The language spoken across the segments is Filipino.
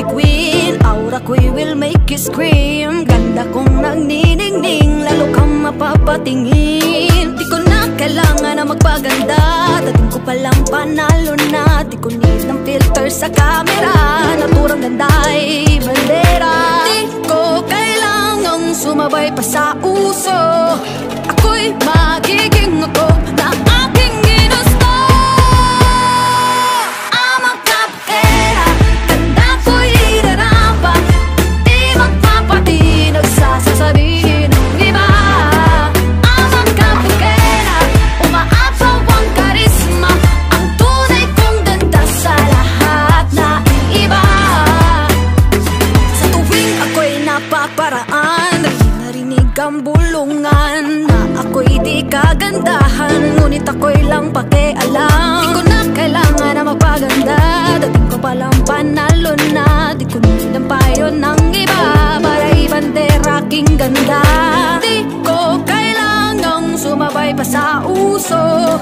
beauty queen. Aura ko'y will make you scream. Ganda kong nagniningning, lalo kang mapapatingin. Di ko na kailangan na magpaganda, dating ko palang panalo na. Di ko need ng filter sa camera, naturang ganda'y bandera. Di ko kailangang sumabay pa sa uso, ako'y magiging ako na aking ginusto. I'm a kapera, ganda ko'y irarapa, di magpapatinag sa sasabihin ng iba. I'm a kapera, umaapaw ang karisma, ang tunay kong ganda sa lahat na iba. Sa tuwing ako'y napaparaan, narinig ang bulungan na ako'y di kagandahan, ngunit ako'y lang pakialam. Di ko na kailangan na magpaganda, dating ko palang panalo na. Di ko need ang payo ng iba para ibandera aking ganda. Di ko kailangang sumabay pa sa uso,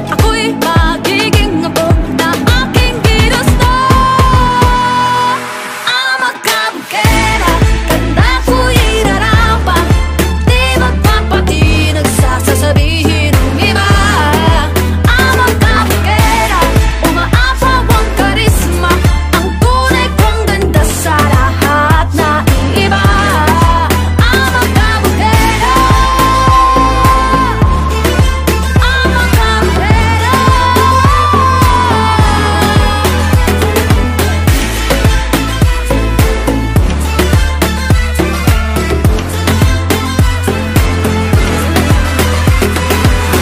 ako'y magiging ako na aking ginusto. I'm a kapkera, ganda ko'y irarapa, di magpapatinag sa sasabihin ng iba. I'm a kapkera, umaapaw ang karisma, ang tunay kong ganda sa lahat na iba. I'm a kapkera, I'm a kapkera.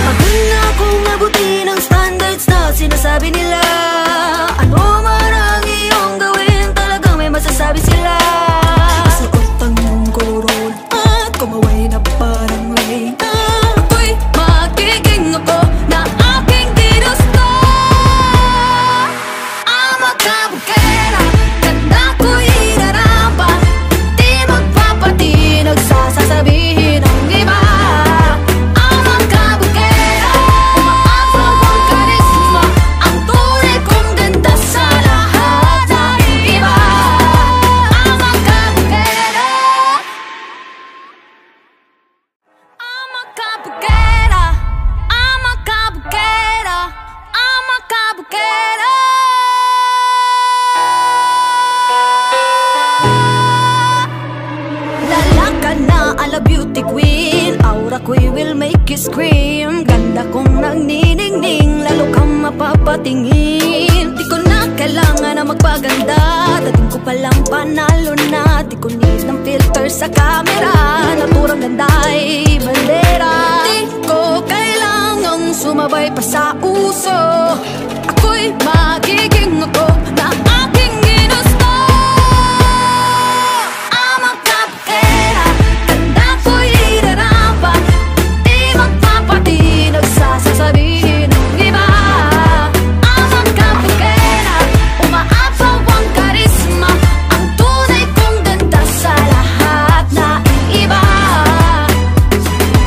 Pagod na akong mabuti ng standards na sinasabi nila. Ano man ang iyong gawin, talagang may masasabi sila. Suot ang iyong korol at kumaway na parang reyna, ako'y magiging ako na aking ginusto. I'm a kapkera, ganda ko'y irarapa, di magpapatinag sa sasabihin ng iba. I'm a kapkera, umaapaw ang karisma, ang tunay kong ganda sa lahat na iba. I'm a kapkera, I'm a kapkera, I'm a kapkera, I'm a kapkera. Lala ka na ala beauty queen, aura ko'y will make you scream. Ganda kong nagniningning, lalo kang mapapatingin. Di ko na kailangan na magpaganda, dating ko palang panalo na. Di ko need ng filter sa camera, naturang ganda'y bandera. Di ko kailangang sumabay pa sa uso, ako'y magiging ako na aking ginusto. I'm a kapkera, ganda ko'y irarapa, di magpapatinag sa sasabihin ng iba. I'm a kapkera, umaapaw ang karisma, ang tunay kong ganda sa lahat na iba.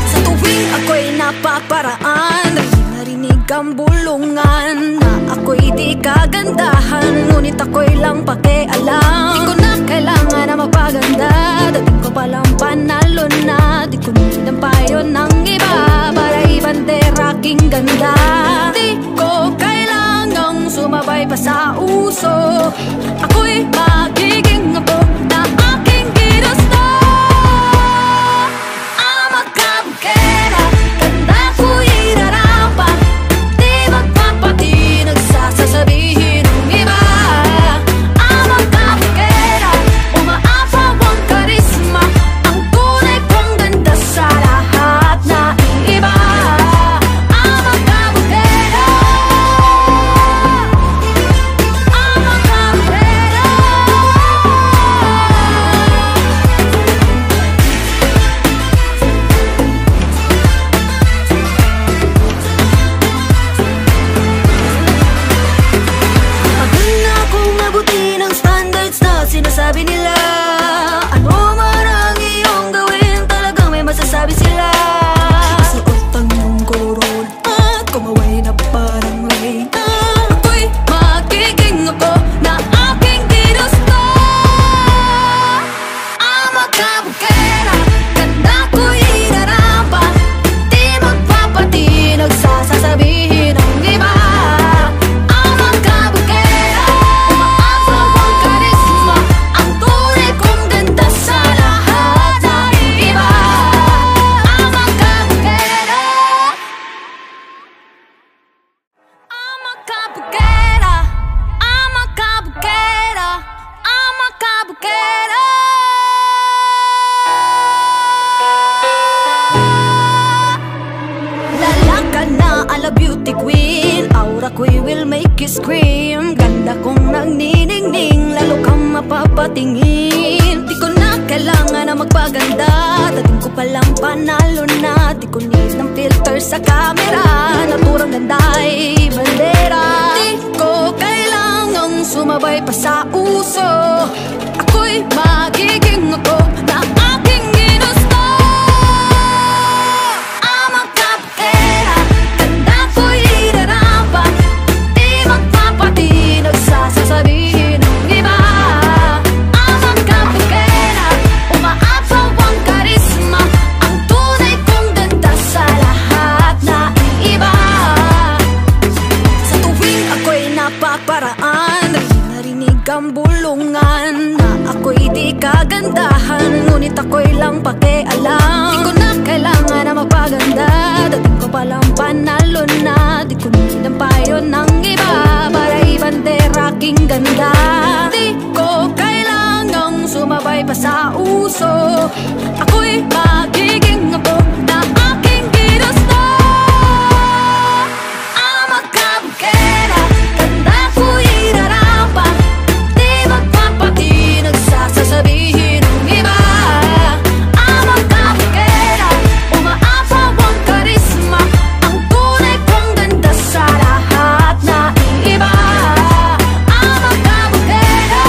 Sa tuwing ako'y napaparaan, narinig ang bulungan na ako'y di kagandahan, ngunit ako'y lang pakialam. Di ko na kailangan na magpaganda, dating ko palang panalo na. Di ko need ang payo ng iba para ibandera aking ganda. Di ko kailangang sumabay pa sa uso, ako'y magiging ako na aking ginusto. I'm a kapkera, ganda ko'y irarapa, di magpapatinag sa sasabihin ng iba. I'm a kapkera, umaapaw ang karisma, ang tunay kong ganda sa lahat na iba. I'm a kapkera, I'm a kapkera. Pagod na akong mabuti ng standards na sinasabi nila. Ano man ang iyong gawin, talagang may masasabi sila. Suot ang iyong korol at kumaway na parang reyna, ako'y magiging ako na aking ginusto. scream. Ganda kong nagniningning, lalo kang mapapatingin. Di ko na kailangan na magpaganda, dating ko palang panalo na. Di ko need ng filter sa camera, naturang ganda ay bandera. Di ko kailangang sumabay pa sa uso, ako'y magiging ako na aking ginusto. I'm a kapkera, ganda ko'y irarapat, di magpapatinag sa sasabihin ng iba. I'm a kapkera, umaapaw ang karisma, ang tunay kong ganda sa lahat na iiba. Sa tuwing ako'y napaparaan, narinig ang bulungan na ako'y di kagandahan, ngunit ako'y lang pakialam. Di ko na kailangan na magpaganda, dating ko palang panalo na. Di ko need ang payo ng iba para ibandera aking ganda. Di ko kailangang sumabay pa sa uso, ako'y magiging ako na aking ginusto. I'm a kapkera, ganda ko'y irarapat, di magpapatinag sa sasabihin ng iba. I'm a kapkera, umaapaw ang karisma, ang tunay kong ganda sa lahat na iiba. I'm a kapkera,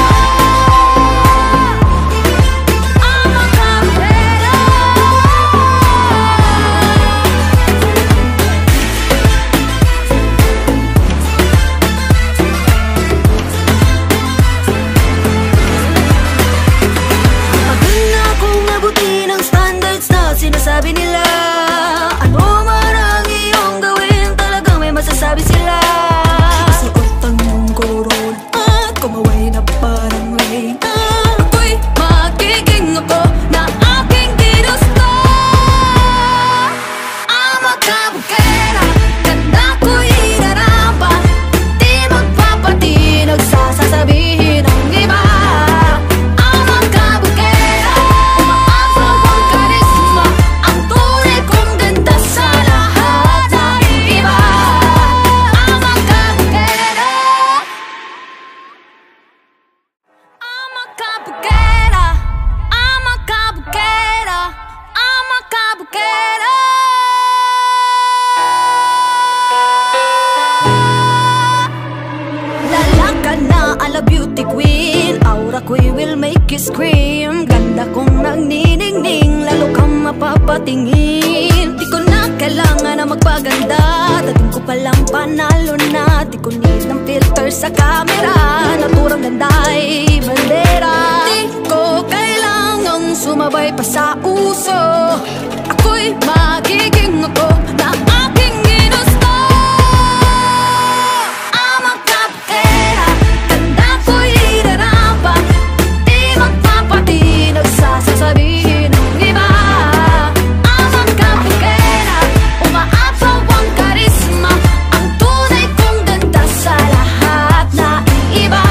I'm a kapkera. Pagod na akong abutin ang standards na sinasabi nila. Ano man ang iyong gawin, talagang may masasabi sila. Suot ang mong kolorol at kumaway na parang rain. Ako'y magiging ako na aking ginusto. I'm a kapkera, ganda ko'y irarapat, di magpapatinag sa sasabihin ng iba. I'm a kapkera, umaapaw ang karisma, ang tunay kong ganda sa lahat na iiba. I'm a kapkera, I'm a kapkera, I'm a kapkera, I'm a kapkera. Lalakad na ala beauty queen, aura ko'y will make you scream. Ganda kong nagniningning, lalo kang mapapatingin. Di ko na kailangan na magpaganda, dating ko palang panalo na. Di ko need ng filter sa camera, naturang ganda ay bandera. Di ko kailangang sumabay pa sa uso, ako'y magiging ako na aking ginusto. I'm a kapkera, ganda ko'y irarapat, di magpapatinag sa sasabihin ng iba. I'm a kapkera, umaapaw ang karisma, ang tunay kong ganda sa lahat na iiba.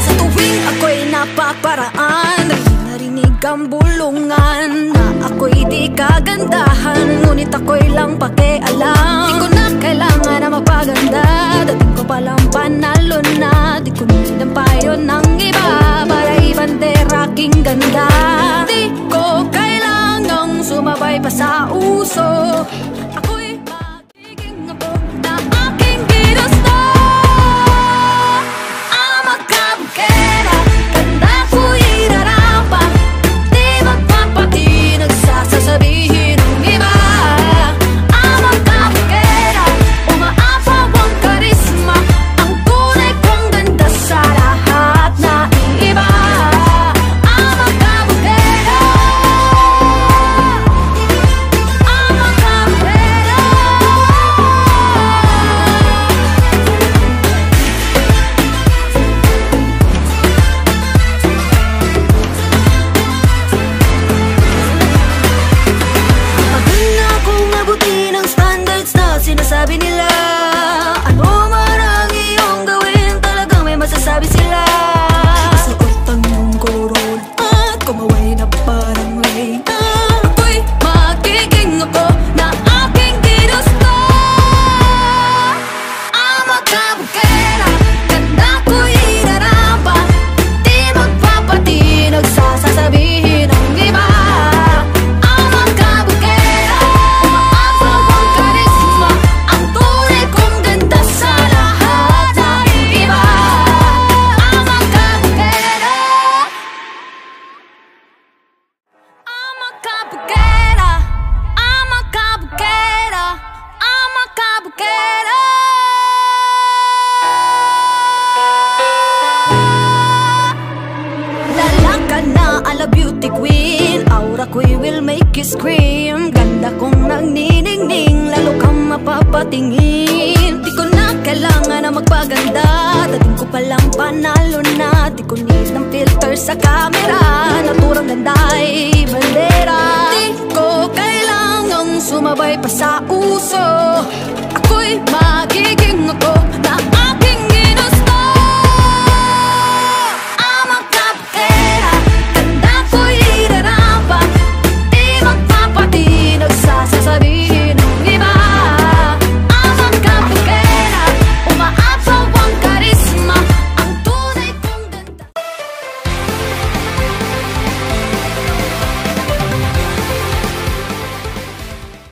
Sa tuwing ako'y napaparaan, narinig ang bulungan na ako'y di kagandahan, ngunit ako'y lang pakialam. Di ko na kailangan na magpaganda, dating ko palang panalo na. Di ko need ang payo ng iba para ibandera aking ganda. Di ko kailangang sumabay pa sa uso, ako'y magiging ako na aking ginusto. I'm a kapkera, ganda ko'y irarapat, di magpapatinag sa sasabihin ng iba. I'm a kapkera, umaapaw ang karisma, ang tunay kong ganda sa lahat na iiba. I'm a kapkera, beauty queen. Aura ko'y will make you scream. Ganda kong nagniningning, lalo kang mapapatingin. Di ko na kailangan na magpaganda, dating ko palang panalo na. Di ko need ng filter sa camera, naturang ganda'y bandera. Di ko kailangang sumabay pa sa uso, ako'y